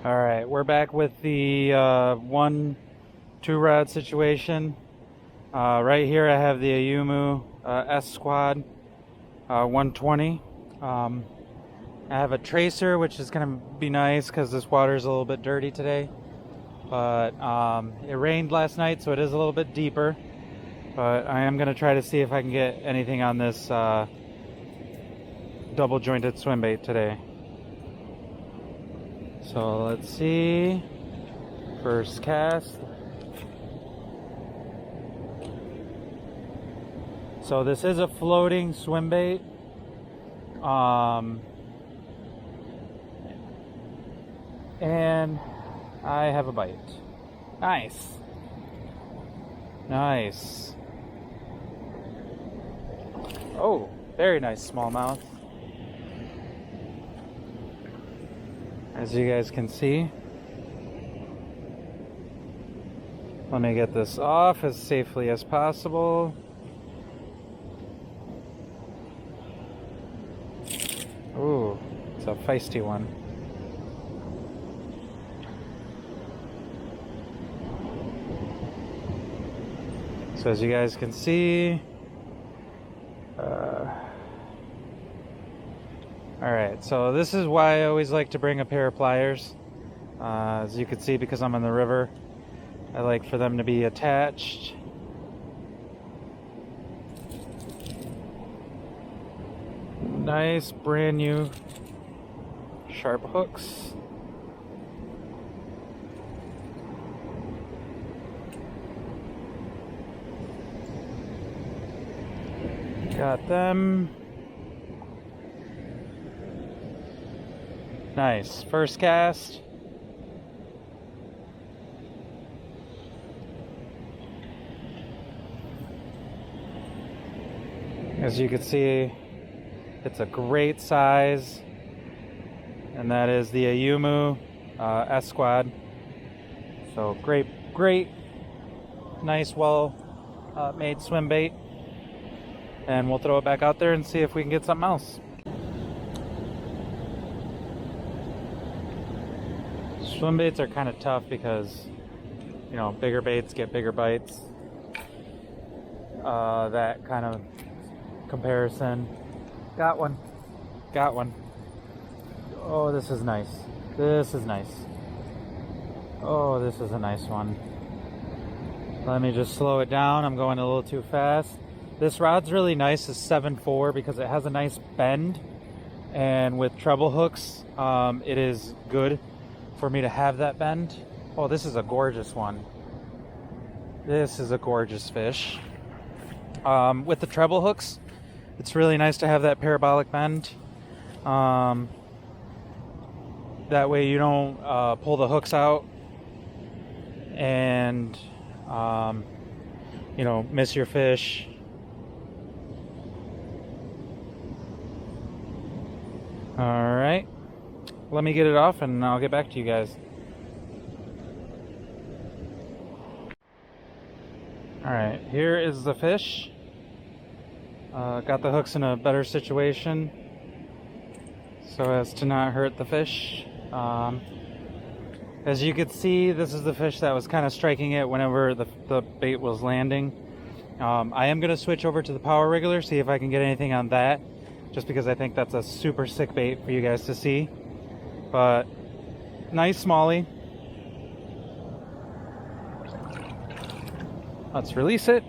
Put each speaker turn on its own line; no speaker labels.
All right, we're back with the 1-2 rod situation. Right here I have the Ayumu S-Quad 120. I have a tracer, which is going to be nice because this water is a little bit dirty today. But it rained last night, so it is a little bit deeper. But I am going to try to see if I can get anything on this double jointed swim bait today. So let's see. First cast. So this is a floating swim bait. And I have a bite. Nice. Nice. Oh, very nice smallmouth. As you guys can see. Let me get this off as safely as possible. Ooh, it's a feisty one. So as you guys can see, alright, so this is why I always like to bring a pair of pliers. As you can see, because I'm on the river, I like for them to be attached. Nice brand new sharp hooks. Got them. Nice. First cast. As you can see, it's a great size, and that is the Ayumu S-Quad. So great, nice, well made swim bait. And we'll throw it back out there and see if we can get something else. Swim baits are kind of tough because, you know, bigger baits get bigger bites. That kind of comparison. Got one. Got one. Oh, this is nice. This is nice. Oh, this is a nice one. Let me just slow it down. I'm going a little too fast. This rod's really nice, is 7.4, because it has a nice bend, and with treble hooks, it is good for me to have that bend. Oh, this is a gorgeous one. This is a gorgeous fish. With the treble hooks, it's really nice to have that parabolic bend. That way you don't pull the hooks out and you know, miss your fish. Alright, let me get it off and I'll get back to you guys. Alright, here is the fish. Got the hooks in a better situation so as to not hurt the fish. As you can see, this is the fish that was kind of striking it whenever the bait was landing. I am going to switch over to the power wriggler, see if I can get anything on that, just because I think that's a super sick bait for you guys to see. But nice smallie. Let's release it.